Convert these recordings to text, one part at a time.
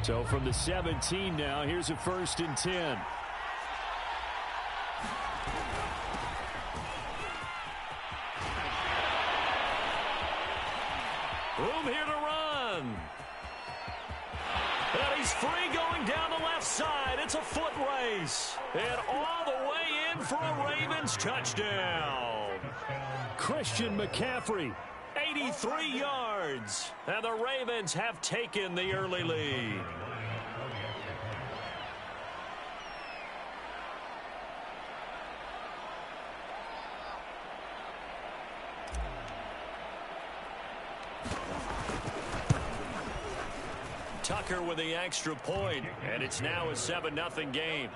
So from the 17 now, here's a 1st and 10. Room here to run. And he's free going down the left side. It's a foot race. And all the way in for a Ravens touchdown. Christian McCaffrey, 83 yards. And the Ravens have taken the early lead. Tucker with the extra point, and it's now a 7-0 game.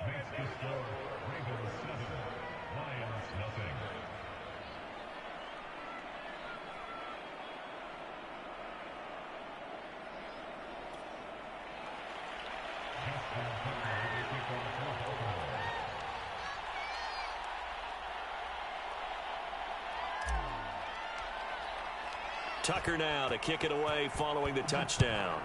Tucker now to kick it away following the touchdown.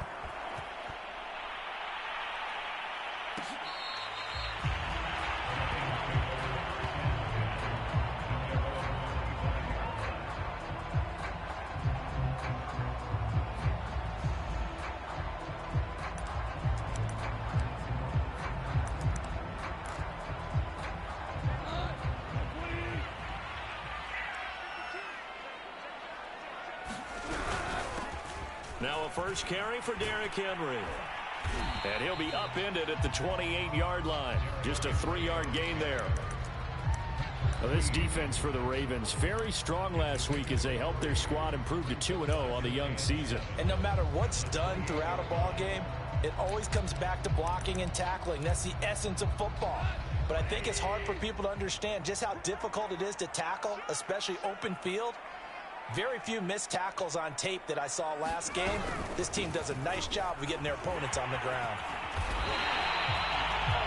Now a first carry for Derrick Henry. And he'll be upended at the 28-yard line. Just a 3-yard gain there. Well, this defense for the Ravens, very strong last week as they helped their squad improve to 2-0 on the young season. And no matter what's done throughout a ball game, it always comes back to blocking and tackling. That's the essence of football. But I think it's hard for people to understand just how difficult it is to tackle, especially open field. Very few missed tackles on tape that I saw last game. This team does a nice job of getting their opponents on the ground.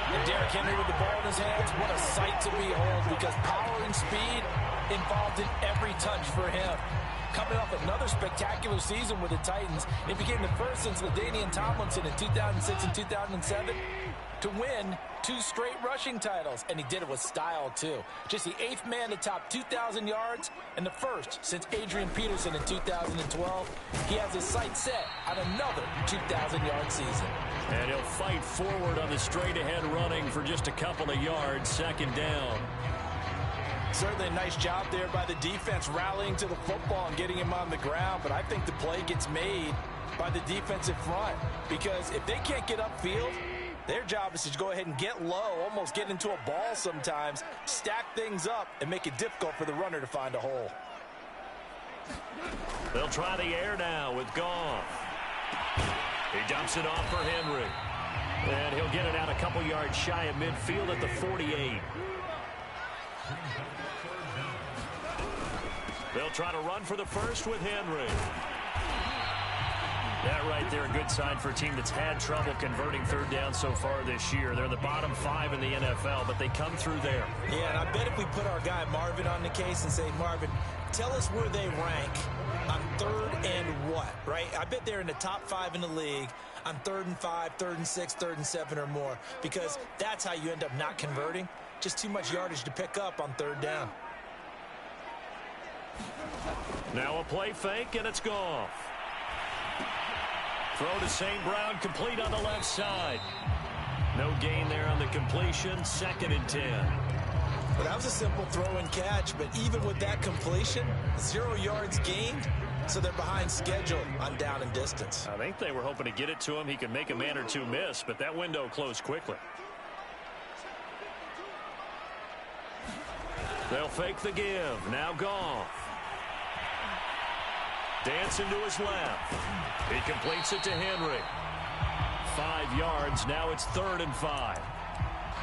And Derrick Henry with the ball in his hands, what a sight to behold, because power and speed involved in every touch for him. Coming off another spectacular season with the Titans, it became the first since LaDainian Tomlinson in 2006 and 2007 to win 2 straight rushing titles, and he did it with style too. Just the 8th man to top 2,000 yards and the first since Adrian Peterson in 2012. He has his sights set on another 2,000-yard season. And he'll fight forward on the straight-ahead running for just a couple of yards, 2nd down. Certainly a nice job there by the defense rallying to the football and getting him on the ground, but I think the play gets made by the defensive front, because if they can't get upfield, their job is to go ahead and get low, almost get into a ball sometimes, stack things up, and make it difficult for the runner to find a hole. They'll try the air now with Goff. He dumps it off for Henry. And he'll get it out a couple yards shy of midfield at the 48. They'll try to run for the first with Henry. That right there, a good sign for a team that's had trouble converting 3rd down so far this year. They're the bottom 5 in the NFL, but they come through there. Yeah, and I bet if we put our guy Marvin on the case and say, Marvin, tell us where they rank on 3rd and what, right? I bet they're in the top 5 in the league on 3rd and 5, 3rd and 6, 3rd and 7 or more, because that's how you end up not converting. Just too much yardage to pick up on 3rd down. Now a play fake, and it's Goff. Throw to St. Brown, complete on the left side. No gain there on the completion, 2nd and 10. Well, that was a simple throw and catch, but even with that completion, 0 yards gained, so they're behind schedule on down and distance. I think they were hoping to get it to him. He could make a man or two miss, but that window closed quickly. They'll fake the give. Now Goff. Dancing to his left. He completes it to Henry. 5 yards. Now it's 3rd and 5.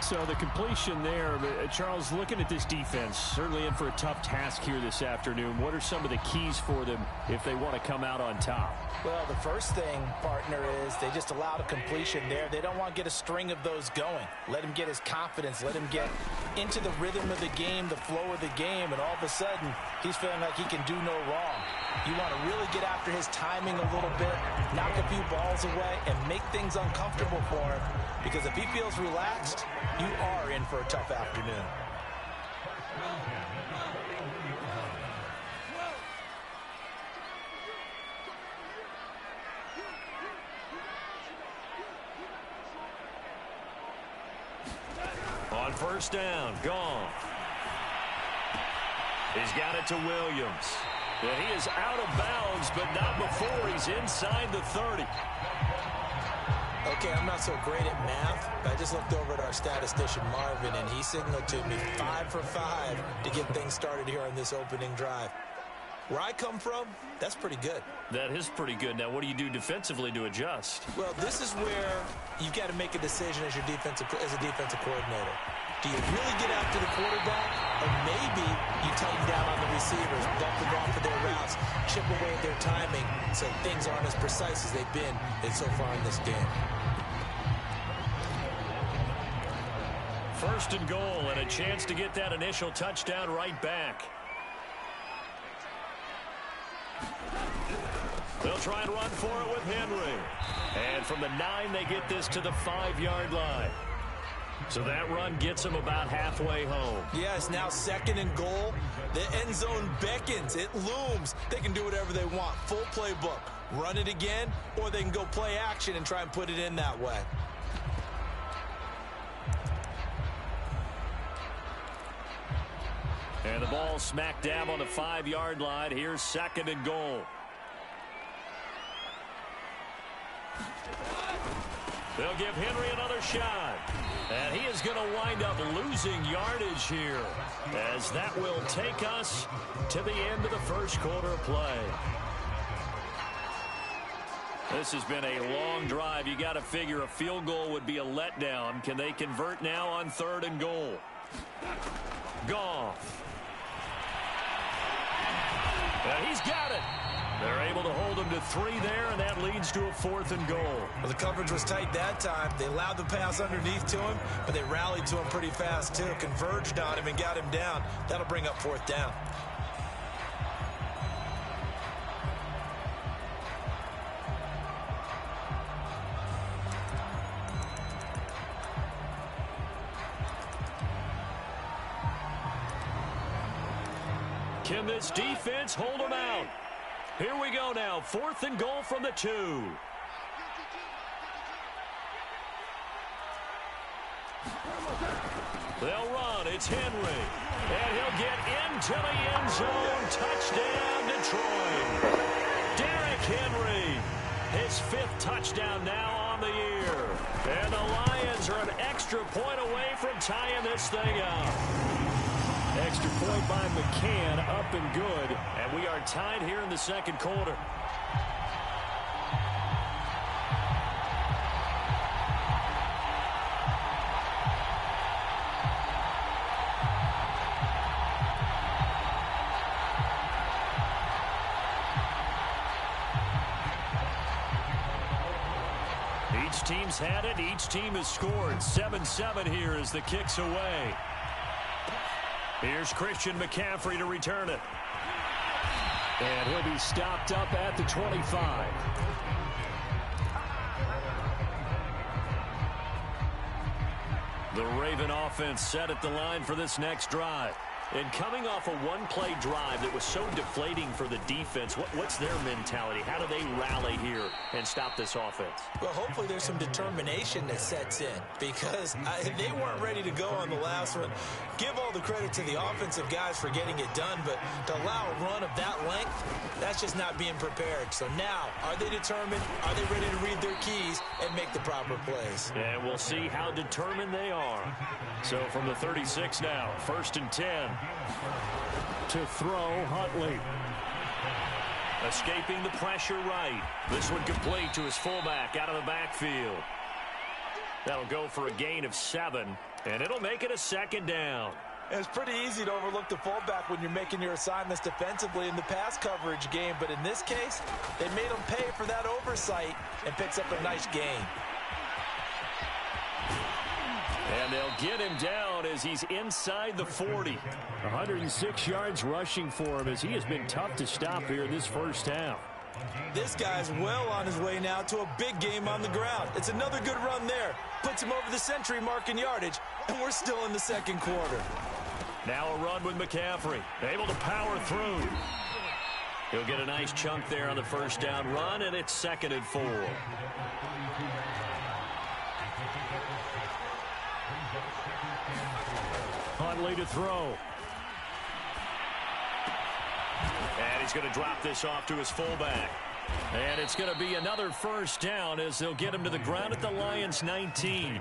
So the completion there, Charles, looking at this defense, certainly in for a tough task here this afternoon. What are some of the keys for them if they want to come out on top? Well, the first thing, partner, is they just allowed a completion there. They don't want to get a string of those going. Let him get his confidence. Let him get into the rhythm of the game, the flow of the game, and all of a sudden, he's feeling like he can do no wrong. You want to really get after his timing a little bit, knock a few balls away, and make things uncomfortable for him. Because if he feels relaxed, you are in for a tough afternoon. On first down, Goff. He's got it to Williams. And he is out of bounds, but not before he's inside the 30. Okay, I'm not so great at math, but I just looked over at our statistician, Marvin, and he signaled to me 5 for 5 to get things started here on this opening drive. Where I come from, that's pretty good. That is pretty good. Now, what do you do defensively to adjust? Well, this is where you've got to make a decision as a defensive coordinator. Do you really get after the quarterback, or maybe you tighten down on the receivers, bump them off of their routes, chip away at their timing so things aren't as precise as they've been so far in this game? First and goal, and a chance to get that initial touchdown right back. They'll try and run for it with Henry. And from the 9, they get this to the 5-yard line. So that run gets them about halfway home. Yeah, it's now second and goal. The end zone beckons. It looms. They can do whatever they want. Full playbook. Run it again, or they can go play action and try and put it in that way. And the ball smack dab on the 5-yard line. Here's second and goal. They'll give Henry another shot. And he is going to wind up losing yardage here, as that will take us to the end of the first quarter of play. This has been a long drive. You got to figure a field goal would be a letdown. Can they convert now on third and goal? Goff. And he's got it. They're able to hold him to 3 there, and that leads to a 4th and goal. Well, the coverage was tight that time. They allowed the pass underneath to him, but they rallied to him pretty fast, too. Converged on him and got him down. That'll bring up 4th down. Can this defense hold them out? Here we go now. 4th and goal from the 2. They'll run. It's Henry. And he'll get into the end zone. Touchdown, Detroit. Derrick Henry. His 5th touchdown now on the year. And the Lions are an extra point away from tying this thing up. Extra point by McCann, up and good. And we are tied here in the second quarter. Each team's had it. Each team has scored. 7-7 here as the kick's away. Here's Christian McCaffrey to return it. And he'll be stopped up at the 25. The Raven offense set at the line for this next drive. And coming off a one-play drive that was so deflating for the defense, what's their mentality? How do they rally here and stop this offense? Well, hopefully there's some determination that sets in, because they weren't ready to go on the last one. Give all the credit to the offensive guys for getting it done, but to allow a run of that length, that's just not being prepared. So now, are they determined? Are they ready to read their keys and make the proper plays? And we'll see how determined they are. So from the 36 now, 1st and 10. To throw, Huntley. Escaping the pressure right. This one complete to his fullback out of the backfield. That'll go for a gain of 7, and it'll make it a 2nd down. It's pretty easy to overlook the fullback when you're making your assignments defensively in the pass coverage game, but in this case, they made him pay for that oversight and picks up a nice gain. And they'll get him down as he's inside the 40. 106 yards rushing for him as he has been tough to stop here in this first half. This guy's well on his way now to a big game on the ground. It's another good run there. Puts him over the century mark in yardage, and we're still in the second quarter. Now a run with McCaffrey. Able to power through. He'll get a nice chunk there on the first down run, and it's 2nd and 4. Huntley to throw. And he's going to drop this off to his fullback. And it's going to be another first down as they'll get him to the ground at the Lions' 19.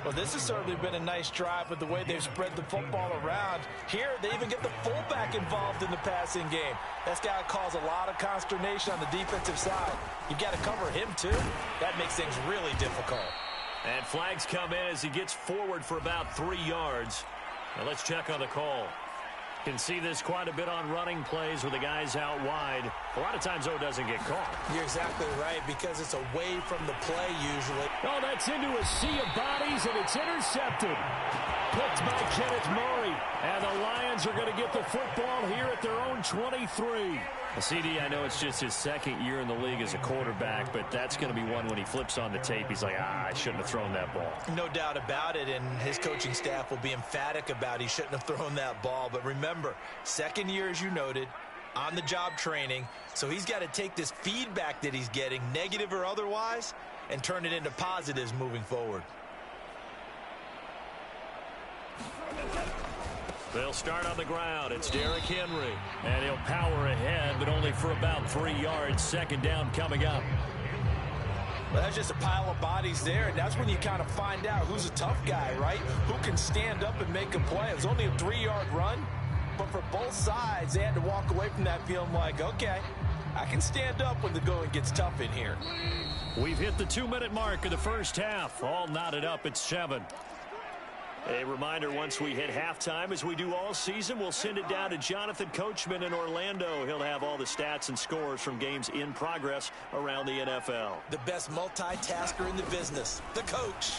Well, this has certainly been a nice drive with the way they've spread the football around. Here, they even get the fullback involved in the passing game. That's got to cause a lot of consternation on the defensive side. You've got to cover him, too. That makes things really difficult. And flags come in as he gets forward for about 3 yards. Now let's check on the call. Can see this quite a bit on running plays with the guys out wide. A lot of times, though, doesn't get caught. You're exactly right, because it's away from the play usually. Oh, that's into a sea of bodies, and it's intercepted. Picked by Kenneth Murray. And the Lions are going to get the football here at their own 23. CD, I know it's just his 2nd year in the league as a quarterback, but that's going to be one when he flips on the tape. He's like, I shouldn't have thrown that ball. No doubt about it, and his coaching staff will be emphatic about he shouldn't have thrown that ball. But remember, 2nd year, as you noted, on-the-job training, so he's got to take this feedback that he's getting, negative or otherwise, and turn it into positives moving forward. They'll start on the ground. It's Derrick Henry. And he'll power ahead, but only for about 3 yards. 2nd down coming up. Well, that's just a pile of bodies there, and that's when you kind of find out who's a tough guy, right? Who can stand up and make a play. It was only a 3-yard run, but for both sides, they had to walk away from that feeling like, okay, I can stand up when the going gets tough in here. We've hit the 2-minute mark of the first half. All knotted up at 7. A reminder, once we hit halftime, as we do all season, we'll send it down to Jonathan Coachman in Orlando. He'll have all the stats and scores from games in progress around the NFL. The best multitasker in the business, the coach.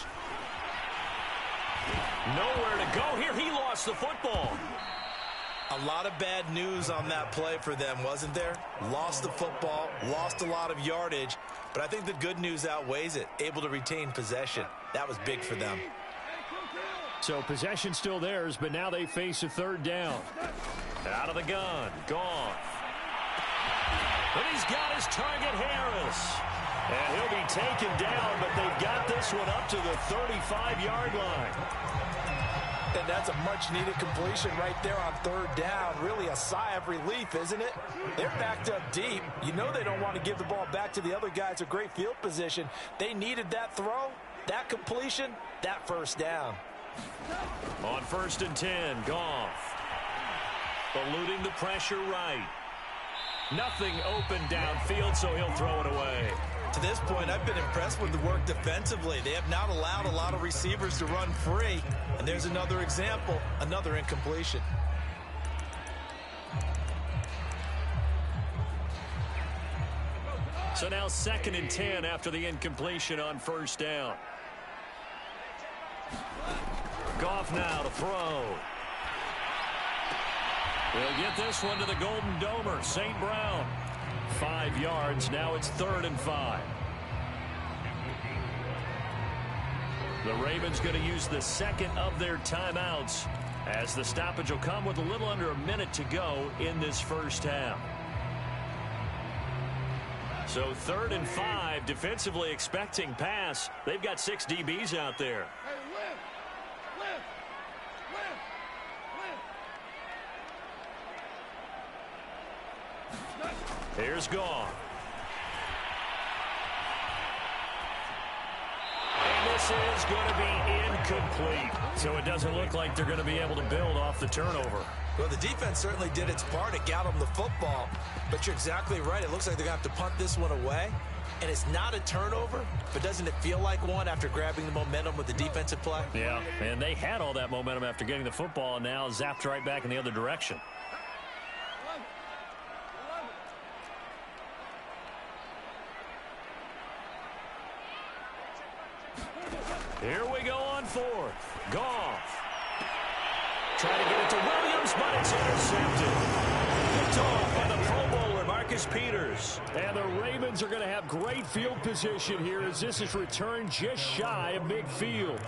Nowhere to go here. He lost the football. A lot of bad news on that play for them, wasn't there? Lost the football, lost a lot of yardage, but I think the good news outweighs it. Able to retain possession. That was big for them. So possession still theirs, but now they face a 3rd down. Out of the gun, Goff. And he's got his target, Harris. And he'll be taken down, but they've got this one up to the 35-yard line. And that's a much-needed completion right there on 3rd down. Really a sigh of relief, isn't it? They're backed up deep. You know they don't want to give the ball back to the other guys a great field position. They needed that throw, that completion, that 1st down. On 1st and 10, Goff. Eluding the pressure right. Nothing open downfield, so he'll throw it away. To this point, I've been impressed with the work defensively. They have not allowed a lot of receivers to run free. And there's another example, another incompletion. So now 2nd and 10 after the incompletion on 1st down. Goff now to throw. We'll get this one to the Golden Domer, St. Brown. 5 yards. Now it's 3rd and 5. The Ravens going to use the 2nd of their timeouts as the stoppage will come with a little under a minute to go in this first half. So 3rd and 5, defensively expecting pass. They've got 6 DBs out there. Here's Goff. And this is going to be incomplete. So it doesn't look like they're going to be able to build off the turnover. Well, the defense certainly did its part. It got them the football. But you're exactly right. It looks like they're going to have to punt this one away. And it's not a turnover, but doesn't it feel like one after grabbing the momentum with the defensive play? Yeah, and they had all that momentum after getting the football, and now zapped right back in the other direction. Here we go on fourth. Goff. Trying to get it to Williams, but it's intercepted. Picked off by the Pro Bowler, Marcus Peters. And the Ravens are going to have great field position here as this is returned just shy of midfield.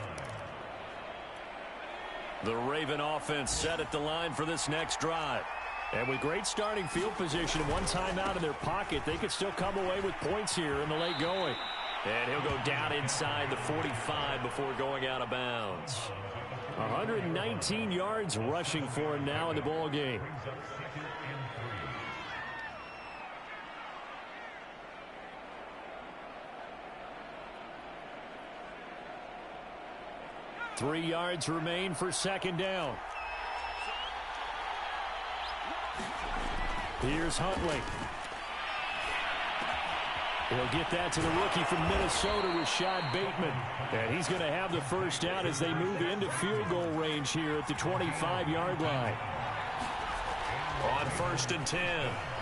The Raven offense set at the line for this next drive. And with great starting field position, one timeout in their pocket, they could still come away with points here in the late going. And he'll go down inside the 45 before going out of bounds. 119 yards rushing for him now in the ball game. Three yards remain for second down. Here's Huntley. He'll get that to the rookie from Minnesota, Rashad Bateman. And he's going to have the first down as they move into field goal range here at the 25-yard line. On 1st and 10,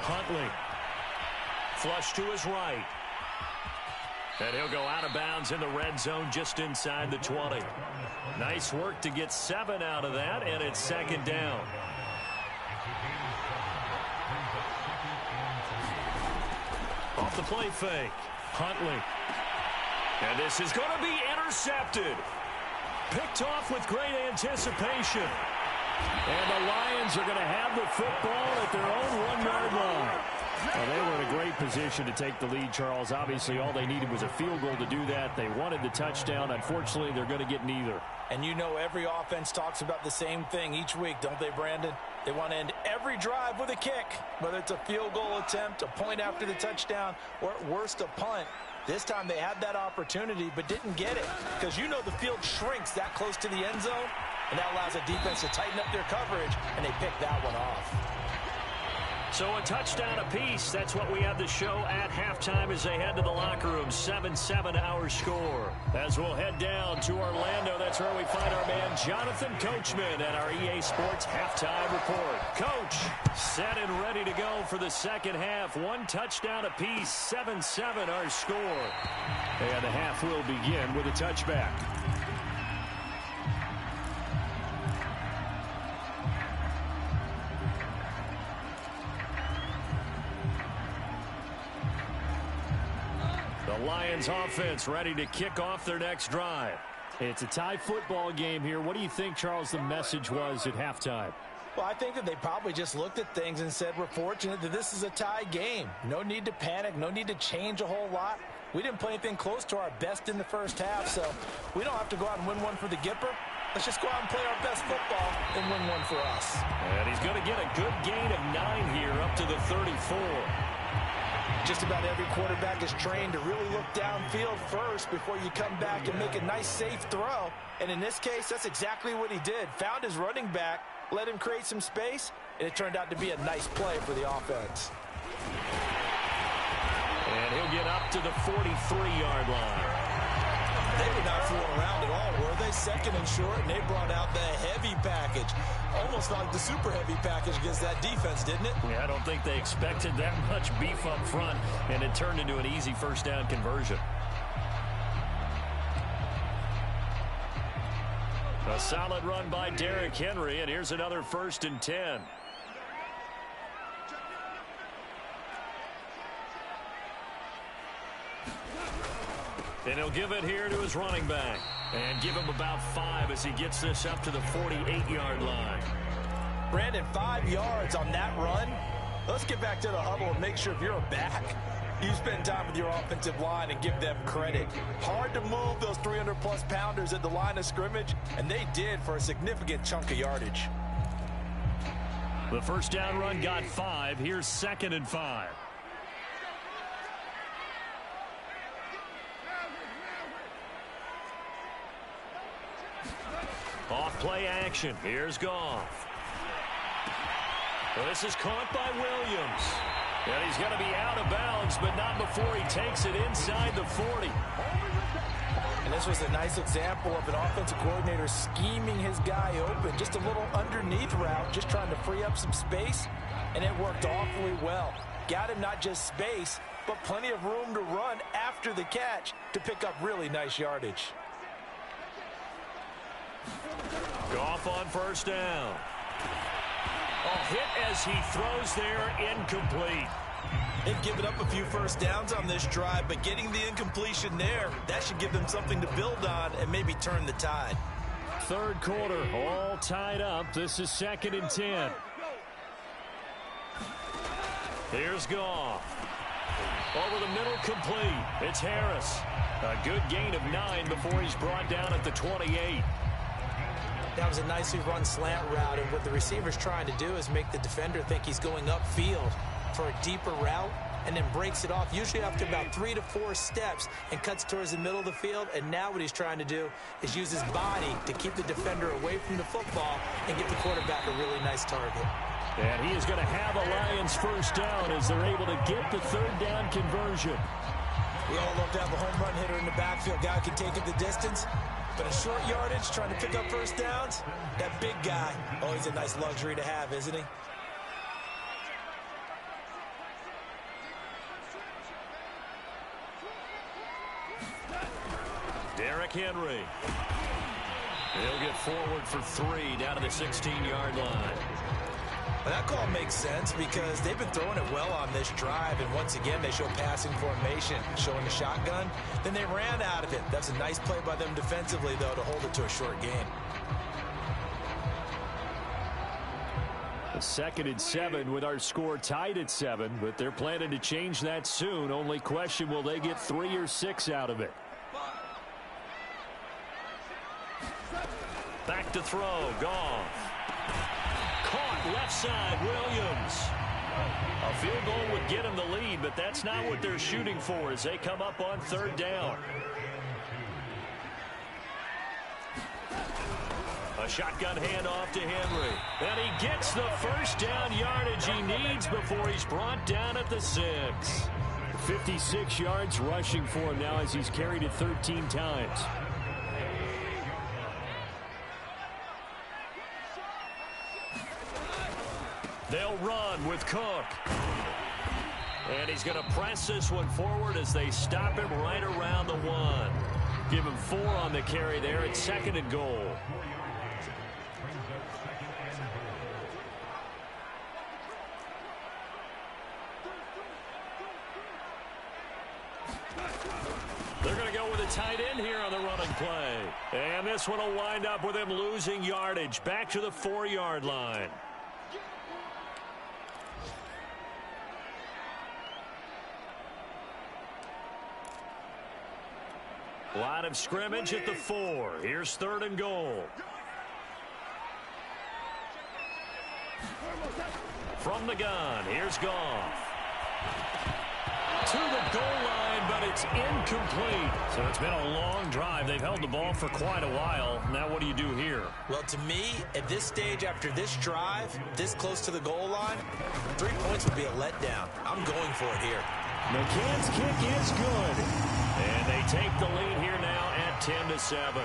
Huntley. Flush to his right. And he'll go out of bounds in the red zone just inside the 20. Nice work to get 7 out of that, and it's second down. Off the play fake. Huntley. And this is going to be intercepted. Picked off with great anticipation. And the Lions are going to have the football at their own 1-yard line. Well, they were in a great position to take the lead, Charles. Obviously, all they needed was a field goal to do that. They wanted the touchdown. Unfortunately, they're going to get neither. And you know every offense talks about the same thing each week, don't they, Brandon? They want to end every drive with a kick, whether it's a field goal attempt, a point after the touchdown, or at worst a punt. This time they had that opportunity but didn't get it because you know the field shrinks that close to the end zone, and that allows the defense to tighten up their coverage, and they picked that one off. So a touchdown apiece. That's what we have to show at halftime as they head to the locker room. 7-7 our score. As we'll head down to Orlando, that's where we find our man Jonathan Coachman at our EA Sports Halftime Report. Coach, set and ready to go for the second half. One touchdown apiece. 7-7 our score. And the half will begin with a touchback. The Lions offense ready to kick off their next drive. It's a tie football game here. What do you think, Charles, the message was at halftime? Well, I think that they probably just looked at things and said, we're fortunate that this is a tie game. No need to panic. No need to change a whole lot. We didn't play anything close to our best in the first half, so we don't have to go out and win one for the Gipper. Let's just go out and play our best football and win one for us. And he's going to get a good gain of 9 here up to the 34. Just about every quarterback is trained to really look downfield first before you come back and make a nice, safe throw. And in this case, that's exactly what he did. Found his running back, let him create some space, and it turned out to be a nice play for the offense. And he'll get up to the 43-yard line. They were not fooling around at all, were they? Second and short, and they brought out the heavy package. Almost like the super heavy package against that defense, didn't it? Yeah, I don't think they expected that much beef up front, and it turned into an easy first down conversion. A solid run by Derrick Henry, and here's another 1st and 10. And he'll give it here to his running back. And give him about 5 as he gets this up to the 48-yard line. Brandon, 5 yards on that run. Let's get back to the huddle and make sure if you're a back, you spend time with your offensive line and give them credit. Hard to move those 300-plus pounders at the line of scrimmage, and they did for a significant chunk of yardage. The first down run got 5. Here's 2nd and 5. Off play action. Here's Goff. Well, this is caught by Williams. And he's going to be out of bounds, but not before he takes it inside the 40. And this was a nice example of an offensive coordinator scheming his guy open. Just a little underneath route, just trying to free up some space. And it worked awfully well. Got him not just space, but plenty of room to run after the catch to pick up really nice yardage. Goff on first down. Hit as he throws there, incomplete. They've given up a few first downs on this drive, but getting the incompletion there, that should give them something to build on and maybe turn the tide. Third quarter, all tied up. This is 2nd and 10. Here's Goff. Over the middle, complete. It's Harris. A good gain of 9 before he's brought down at the 28. That was a nicely run slant route, and what the receiver's trying to do is make the defender think he's going upfield for a deeper route, and then breaks it off, usually after about 3 to 4 steps, and cuts towards the middle of the field. And now what he's trying to do is use his body to keep the defender away from the football and get the quarterback a really nice target. And he is going to have a Lions first down as they're able to get the third down conversion. We all love to have a home run hitter in the backfield. Guy can take it the distance. But in short yardage, trying to pick up first downs, that big guy, always a nice luxury to have, isn't he? Derrick Henry. He'll get forward for 3 down to the 16-yard line. Well, that call makes sense because they've been throwing it well on this drive, and once again they show passing formation, showing the shotgun. Then they ran out of it. That's a nice play by them defensively, though, to hold it to a short gain. A 2nd and 7 with our score tied at 7, but they're planning to change that soon. Only question, will they get 3 or 6 out of it? Back to throw, Goff. Caught left side, Williams. A field goal would get him the lead, but that's not what they're shooting for as they come up on 3rd down. A shotgun handoff to Henry. And he gets the first down yardage he needs before he's brought down at the 6. 56 yards rushing for him now as he's carried it 13 times. They'll run with Cook. And he's going to press this one forward as they stop him right around the 1. Give him 4 on the carry there at 2nd and goal. They're going to go with a tight end here on the running play. And this one will wind up with him losing yardage back to the 4-yard line. Line of scrimmage at the 4. Here's 3rd and goal. From the gun, here's Goff. To the goal line, but it's incomplete. So it's been a long drive. They've held the ball for quite a while. Now what do you do here? Well, to me, at this stage, after this drive, this close to the goal line, 3 points would be a letdown. I'm going for it here. McCann's kick is good. And they take the lead here now at 10-7.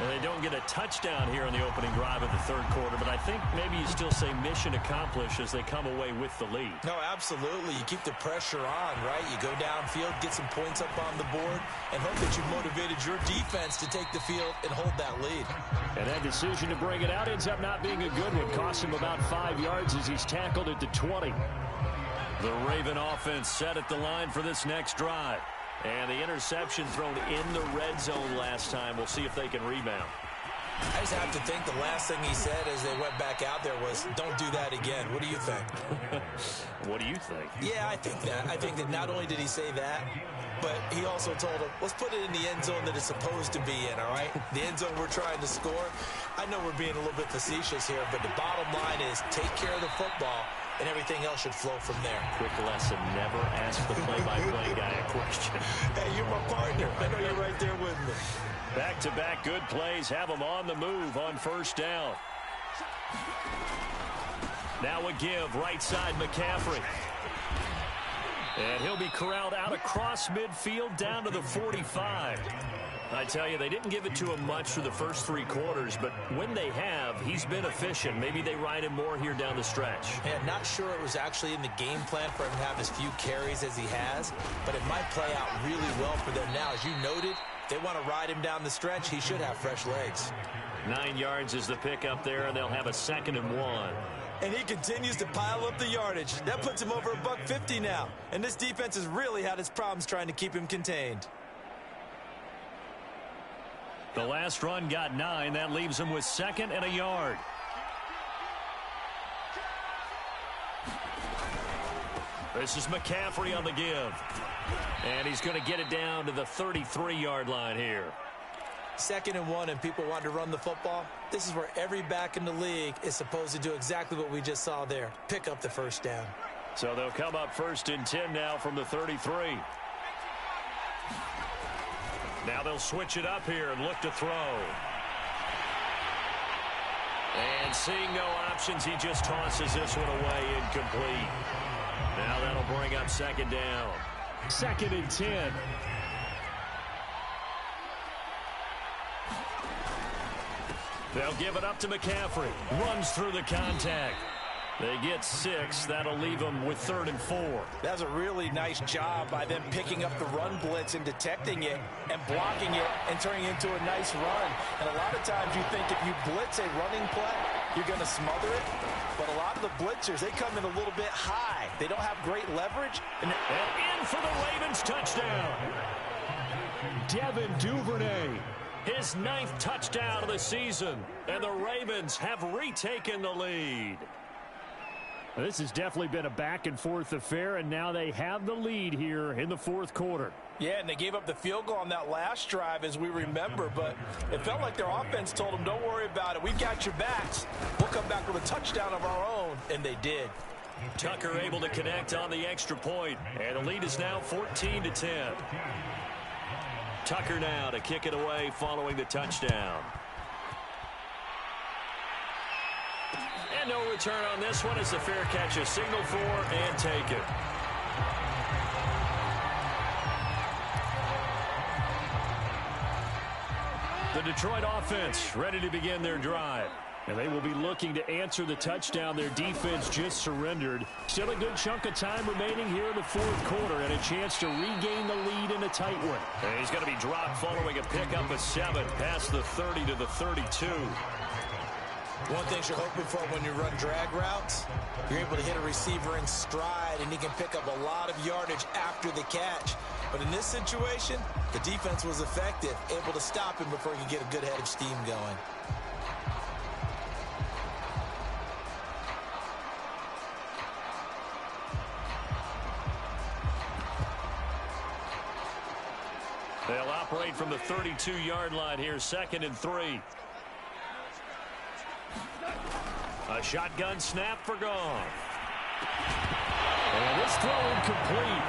And they don't get a touchdown here on the opening drive of the 3rd quarter, but I think maybe you still say mission accomplished as they come away with the lead. No, absolutely. You keep the pressure on, right? You go downfield, get some points up on the board, and hope that you motivated your defense to take the field and hold that lead. And that decision to bring it out ends up not being a good one. Cost him about 5 yards as he's tackled at the 20. The Raven offense set at the line for this next drive. And the interception thrown in the red zone last time. We'll see if they can rebound. I just have to think the last thing he said as they went back out there was, don't do that again. What do you think? What do you think? Yeah, I think that. I think that not only did he say that, but he also told him, let's put it in the end zone that it's supposed to be in, all right? The end zone we're trying to score. I know we're being a little bit facetious here, but the bottom line is take care of the football, and everything else should flow from there. Quick lesson, never ask the play-by-play guy a question. Hey, you're my partner. I know you're right there with me. Back-to-back good plays have them on the move on first down. Now a give, right side McCaffrey. And he'll be corralled out across midfield down to the 45. I tell you, they didn't give it to him much for the first 3 quarters, but when they have, he's been efficient. Maybe they ride him more here down the stretch. Yeah, not sure it was actually in the game plan for him to have as few carries as he has, but it might play out really well for them now. As you noted, if they want to ride him down the stretch, he should have fresh legs. 9 yards is the pickup there, and they'll have a 2nd and 1. And he continues to pile up the yardage. That puts him over $150 now. And this defense has really had its problems trying to keep him contained. The last run got 9. That leaves him with 2nd and a yard. This is McCaffrey on the give. And he's going to get it down to the 33-yard line here. 2nd and 1, and people want to run the football. This is where every back in the league is supposed to do exactly what we just saw there. Pick up the first down. So they'll come up 1st and 10 now from the 33. Now they'll switch it up here and look to throw. And seeing no options, he just tosses this one away, incomplete. Now that'll bring up 2nd down. 2nd and 10. They'll give it up to McCaffrey. Runs through the contact. They get 6. That'll leave them with 3rd and 4. That's a really nice job by them picking up the run blitz and detecting it and blocking it and turning it into a nice run. And a lot of times you think if you blitz a running play, you're going to smother it. But a lot of the blitzers, they come in a little bit high. They don't have great leverage. And in for the Ravens touchdown. Devin Duvernay. His 9th touchdown of the season. And the Ravens have retaken the lead. This has definitely been a back-and-forth affair, and now they have the lead here in the 4th quarter. Yeah, and they gave up the field goal on that last drive, as we remember, but it felt like their offense told them, don't worry about it. We've got your backs. We'll come back with a touchdown of our own, and they did. Tucker able to connect on the extra point, and the lead is now 14-10. Tucker now to kick it away following the touchdown. And no return on this one as the fair catch is signaled for and taken. The Detroit offense ready to begin their drive. And they will be looking to answer the touchdown their defense just surrendered. Still a good chunk of time remaining here in the 4th quarter and a chance to regain the lead in a tight one. And he's going to be dropped following a pickup of 7 past the 30 to the 32. One thing you're hoping for when you run drag routes, you're able to hit a receiver in stride and he can pick up a lot of yardage after the catch. But in this situation, the defense was effective, able to stop him before he could get a good head of steam going. They'll operate from the 32-yard line here, 2nd and 3. A shotgun snap for Goff. And this throw incomplete.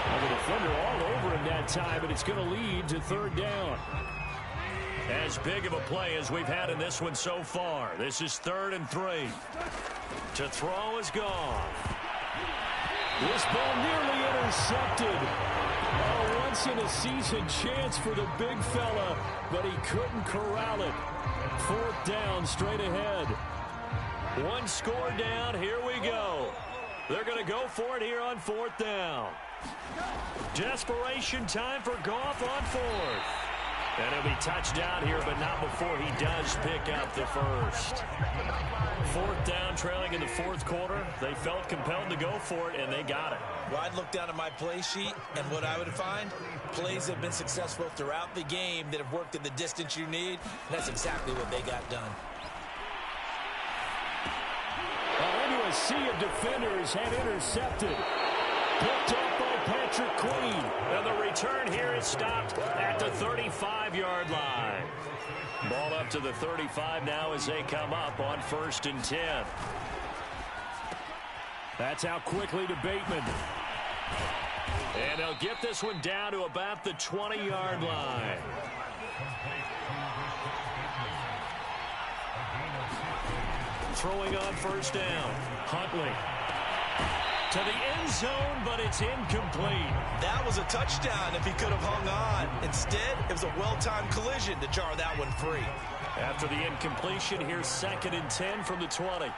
And the defender all over him that time, and it's going to lead to 3rd down. As big of a play as we've had in this one so far. This is 3rd and 3. To throw is Goff. This ball nearly intercepted. A once-in-a-season chance for the big fella, but he couldn't corral it. 4th down straight ahead. One score down. Here we go. They're going to go for it here on 4th down. Desperation time for Goff on 4th. And he'll be touched down here, but not before he does pick up the first. 4th down, trailing in the 4th quarter. They felt compelled to go for it, and they got it. Well, I'd look down at my play sheet, and what I would find, plays have been successful throughout the game that have worked at the distance you need, and that's exactly what they got done. Into a sea of defenders had intercepted. Picked up by Patrick Queen. And the return here is stopped at the 35-yard line. Ball up to the 35 now as they come up on 1st and 10. That's out quickly to Bateman. And they'll get this one down to about the 20-yard line. Throwing on 1st down. Huntley. To the end zone, but it's incomplete. That was a touchdown if he could have hung on. Instead, it was a well-timed collision to jar that one free. After the incompletion, here's 2nd and 10 from the 20.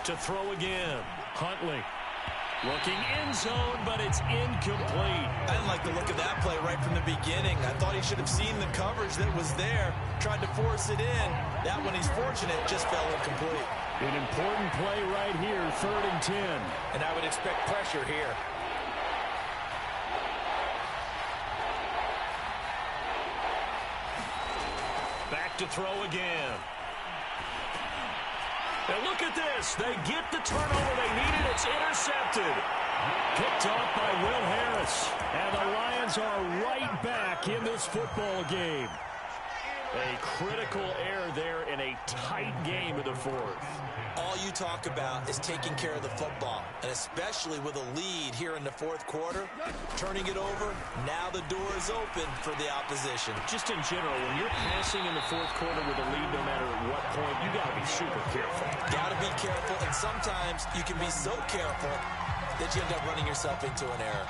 To throw again. Huntley. Looking end zone, but it's incomplete. I didn't like the look of that play right from the beginning. I thought he should have seen the coverage that was there, tried to force it in. That one, he's fortunate, just fell incomplete. An important play right here, 3rd and 10. And I would expect pressure here. Back to throw again. And look at this. They get the turnover they needed. It's intercepted. Picked off by Will Harris. And the Lions are right back in this football game. A critical error there in a tight game of the 4th. All you talk about is taking care of the football, and especially with a lead here in the 4th quarter, turning it over, now the door is open for the opposition. Just in general, when you're passing in the 4th quarter with a lead, no matter at what point, you got to be super careful. Got to be careful, and sometimes you can be so careful that you end up running yourself into an error.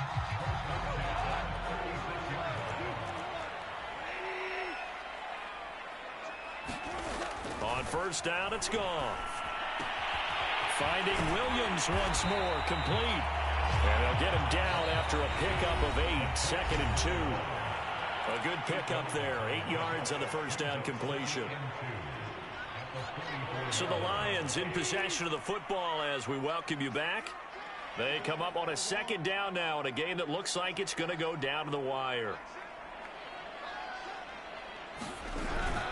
On 1st down, it's gone. Finding Williams once more, complete. And they'll get him down after a pickup of 8, 2nd and 2. A good pickup there, 8 yards on the 1st down completion. So the Lions in possession of the football as we welcome you back. They come up on a 2nd down now in a game that looks like it's going to go down to the wire.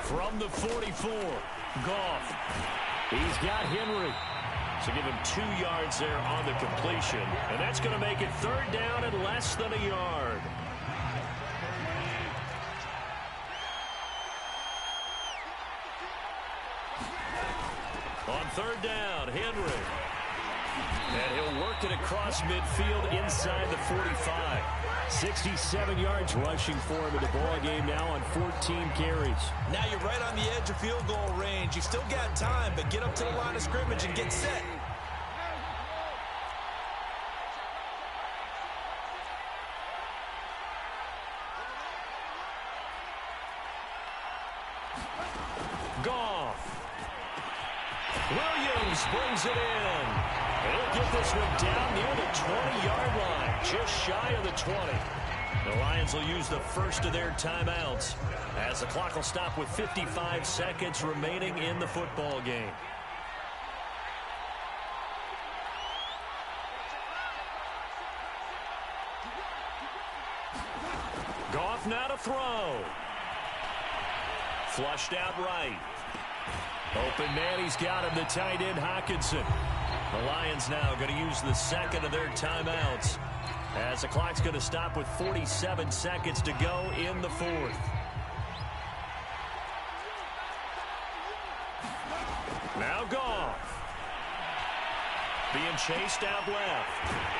From the 44, Goff. He's got Henry. So give him 2 yards there on the completion. And that's going to make it 3rd down and less than a yard. On 3rd down, Henry. And he'll work it across midfield inside the 45. 67 yards rushing for him in the ball game now on 14 carries. Now you're right on the edge of field goal range. You've still got time, but get up to the line of scrimmage and get set. Goff. Williams brings it in. He'll get this one down near the 20-yard line, just shy of the 20. The Lions will use the first of their timeouts as the clock will stop with 55 seconds remaining in the football game. Goff now to throw. Flushed out right. Open man, he's got him, the tight end, Hockenson. The Lions now going to use the second of their timeouts as the clock's going to stop with 47 seconds to go in the 4th. Now Goff. Being chased out left.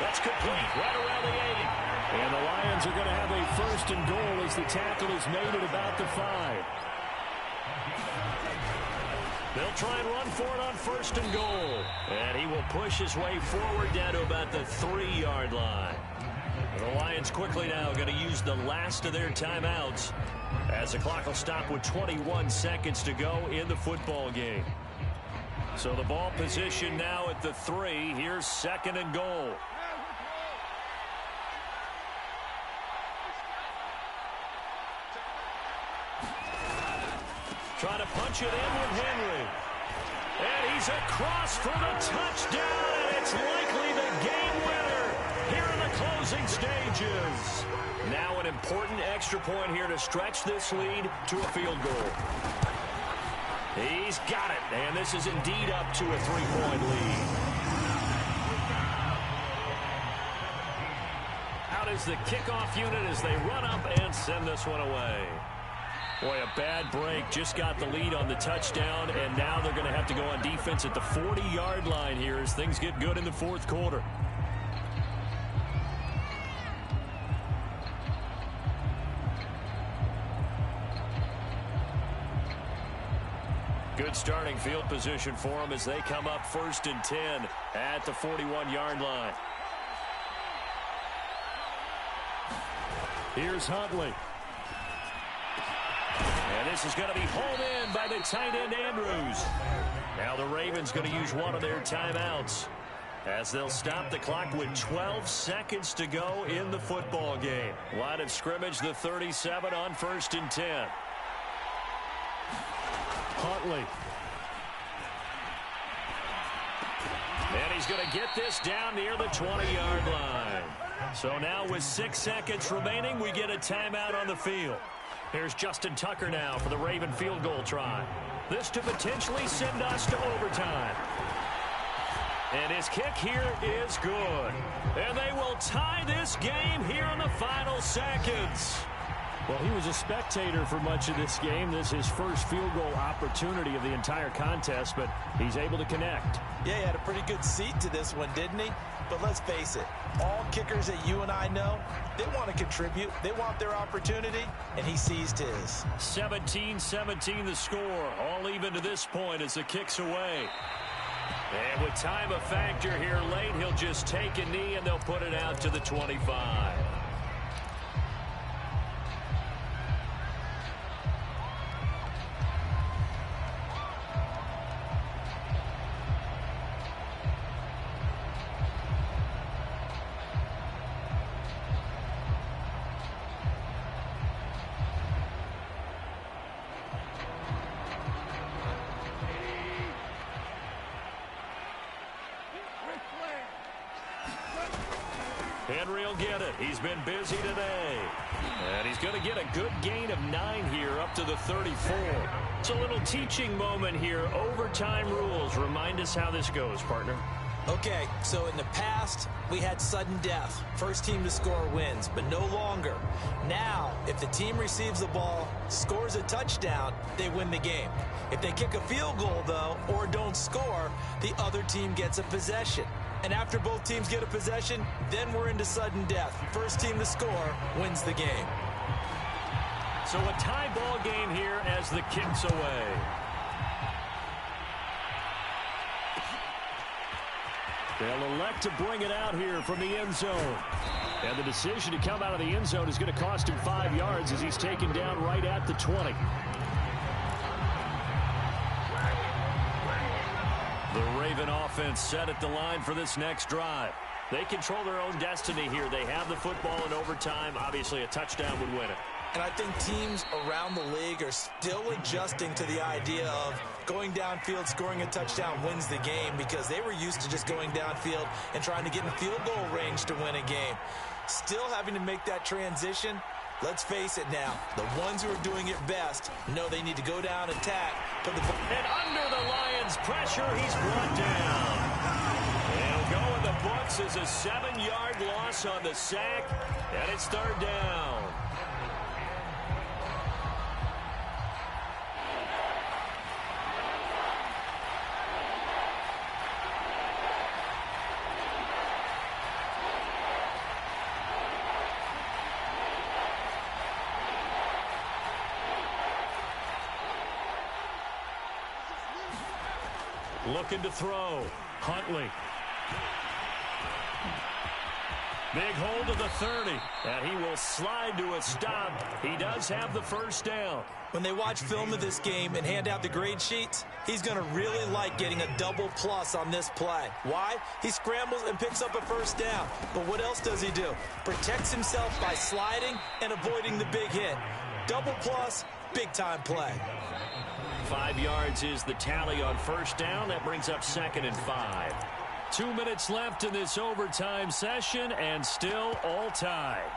That's complete right around the 8. And the Lions are going to have a 1st and goal as the tackle is made at about the 5. They'll try and run for it on 1st and goal. And he will push his way forward down to about the 3-yard line. The Lions quickly now going to use the last of their timeouts as the clock will stop with 21 seconds to go in the football game. So the ball position now at the 3. Here's 2nd and goal. Trying to punch it in with Henry. And he's across for the touchdown, and it's likely the game winner here in the closing stages. Now an important extra point here to stretch this lead to a field goal. He's got it, and this is indeed up to a 3-point lead. Out is the kickoff unit as they run up and send this one away. Boy, a bad break. Just got the lead on the touchdown, and now they're going to have to go on defense at the 40-yard line here as things get good in the 4th quarter. Good starting field position for them as they come up 1st and 10 at the 41-yard line. Here's Huntley. And this is going to be hauled in by the tight end, Andrews. Now the Ravens going to use one of their timeouts as they'll stop the clock with 12 seconds to go in the football game. Line of scrimmage, the 37 on 1st and 10. Huntley. And he's going to get this down near the 20-yard line. So now with 6 seconds remaining, we get a timeout on the field. Here's Justin Tucker now for the Raven field goal try. This to potentially send us to overtime. And his kick here is good. And they will tie this game here in the final seconds. Well, he was a spectator for much of this game. This is his first field goal opportunity of the entire contest, but he's able to connect. Yeah, he had a pretty good seat to this one, didn't he? But let's face it, all kickers that you and I know, they want to contribute. They want their opportunity, and he seized his. 17-17 the score. All even to this point as the kick's away. And with time a factor here late, he'll just take a knee, and they'll put it out to the 25. Henry will get it. He's been busy today. And he's going to get a good gain of 9 here up to the 34. It's a little teaching moment here. Overtime rules. Remind us how this goes, partner. Okay, so in the past, we had sudden death. First team to score wins, but no longer. Now, if the team receives the ball, scores a touchdown, they win the game. If they kick a field goal, though, or don't score, the other team gets a possession. And after both teams get a possession, then we're into sudden death. First team to score wins the game. So a tie ball game here as the kick's away. They'll elect to bring it out here from the end zone. And the decision to come out of the end zone is going to cost him 5 yards as he's taken down right at the 20. The Raven offense set at the line for this next drive. They control their own destiny here. They have the football in overtime. Obviously, a touchdown would win it. And I think teams around the league are still adjusting to the idea of going downfield, scoring a touchdown wins the game, because they were used to just going downfield and trying to get in field goal range to win a game. Still having to make that transition. Let's face it now, the ones who are doing it best know they need to go down, attack, put the ball. And under the Lions' pressure, he's brought down. He'll go in the books as a 7-yard loss on the sack, and it's 3rd down. Looking to throw. Huntley. Big hold of the 30. And he will slide to a stop. He does have the first down. When they watch film of this game and hand out the grade sheets, he's going to really like getting a double plus on this play. Why? He scrambles and picks up a first down. But what else does he do? Protects himself by sliding and avoiding the big hit. Double plus, big time play. 5 yards is the tally on first down. That brings up 2nd and 5. 2 minutes left in this overtime session, and still all tied.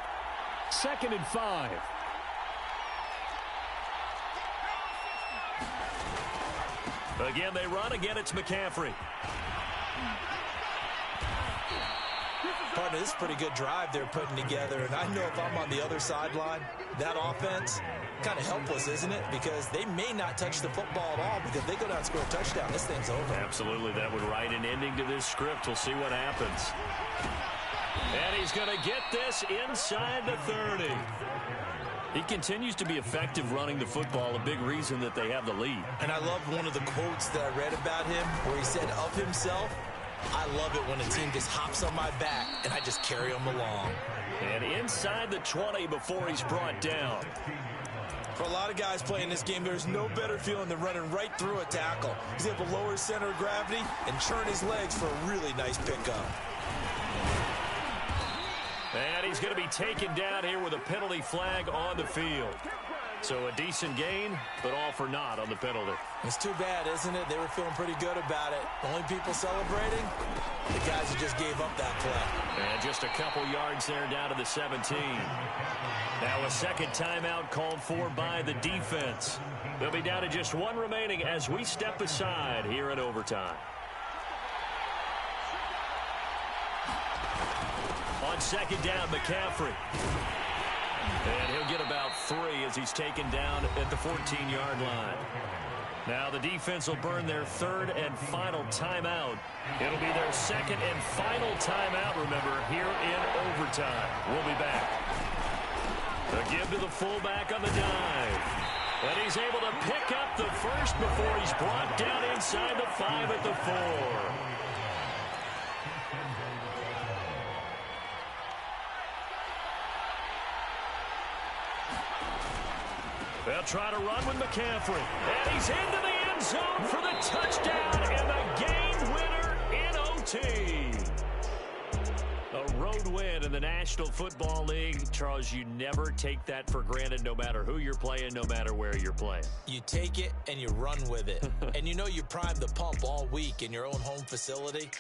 2nd and 5. Again, they run. Again, it's McCaffrey. Partner, this is a pretty good drive they're putting together, and I know if I'm on the other sideline, that offense, kind of helpless, isn't it? Because they may not touch the football at all, because if they go down and score a touchdown, this thing's over. Absolutely, that would write an ending to this script. We'll see what happens. And he's going to get this inside the 30. He continues to be effective running the football, a big reason that they have the lead. And I love one of the quotes that I read about him where he said of himself, I love it when a team just hops on my back and I just carry them along. And inside the 20 before he's brought down. For a lot of guys playing this game, there's no better feeling than running right through a tackle. He's able to lower his center of gravity and churn his legs for a really nice pickup. And he's going to be taken down here with a penalty flag on the field. So a decent gain, but all for naught on the penalty. It's too bad, isn't it? They were feeling pretty good about it. The only people celebrating, the guys who just gave up that play. And just a couple yards there down to the 17. Now a second timeout called for by the defense. They'll be down to just one remaining as we step aside here in overtime. On second down, McCaffrey. And he'll get about 3 as he's taken down at the 14-yard line. Now the defense will burn their third and final timeout. It'll be their second and final timeout, remember, here in overtime. We'll be back. A give to the fullback on the dive. And he's able to pick up the first before he's brought down inside the 5 at the 4. They'll try to run with McCaffrey. And he's into the end zone for the touchdown and the game winner in OT. A road win in the National Football League. Charles, you never take that for granted no matter who you're playing, no matter where you're playing. You take it and you run with it. And you know you primed the pump all week in your own home facility.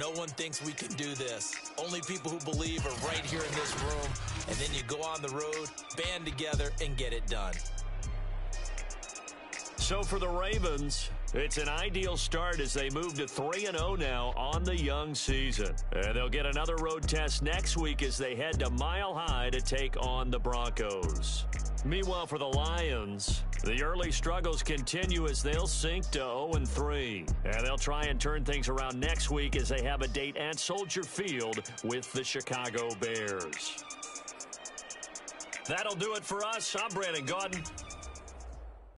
No one thinks we can do this. Only people who believe are right here in this room. And then you go on the road, band together, and get it done. So for the Ravens, it's an ideal start as they move to 3-0 now on the young season. And they'll get another road test next week as they head to Mile High to take on the Broncos. Meanwhile, for the Lions, the early struggles continue as they'll sink to 0-3. And they'll try and turn things around next week as they have a date at Soldier Field with the Chicago Bears. That'll do it for us. I'm Brandon Gaudin.